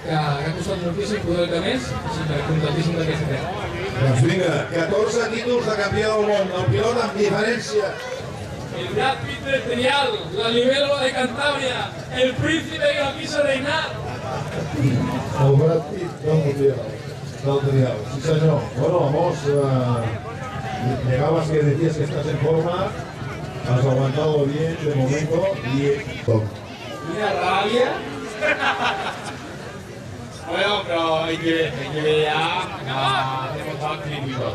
que ha costat moltíssim poder que més, així que contentíssim d'aquesta tema. Doncs vinga, 14 títols de campió del món, el pilot amb diferència. El Brad Pitt del trial, la libélula de Cantabria, el príncipe que no quiso reinar. El Brad Pitt del trial, sí senyor. Bueno, vamos, llegabas que decías que estás en forma, has aguantado bien de momento y... Una rabia. Bueno, pero hay que ver ya, hemos estado clínicos.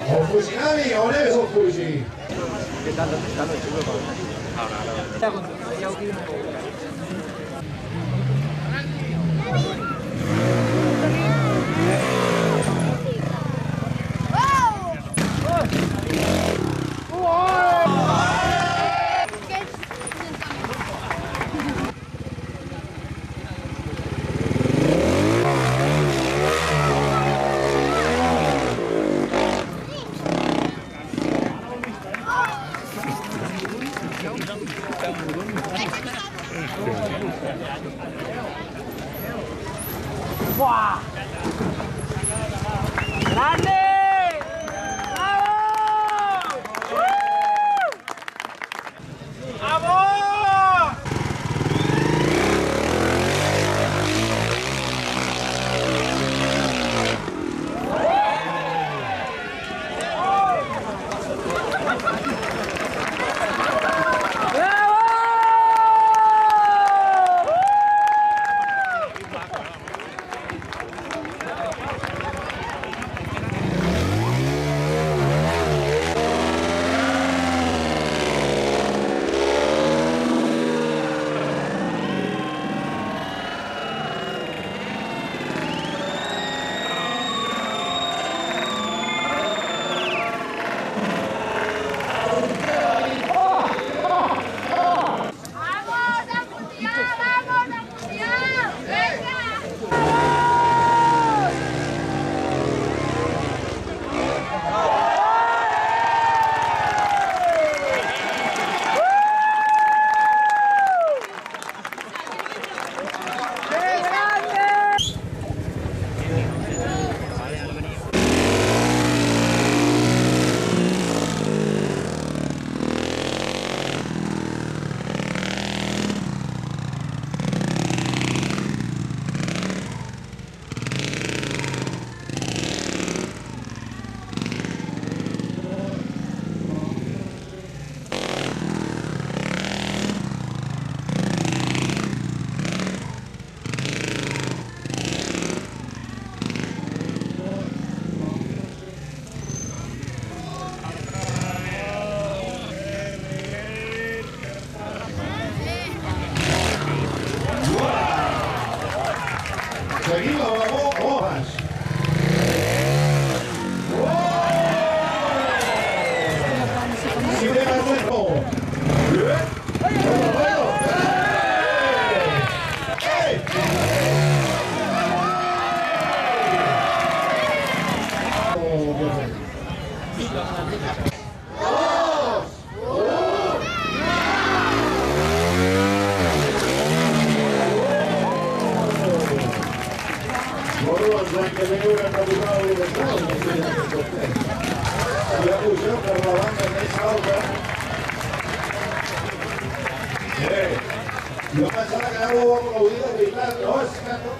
El Fujinami, on és el Fuji? ¡Buah! ¡Grande! ¡Bravo! ¡Vamos! Seguim a la Boas. Si te das el gol. L'any que ve haurem de posar la libertat, no sé ja què pot fer. I ha pujat per la banda més alta. Jo pensava que anàveu a aplaudir de veritat, no? És que no...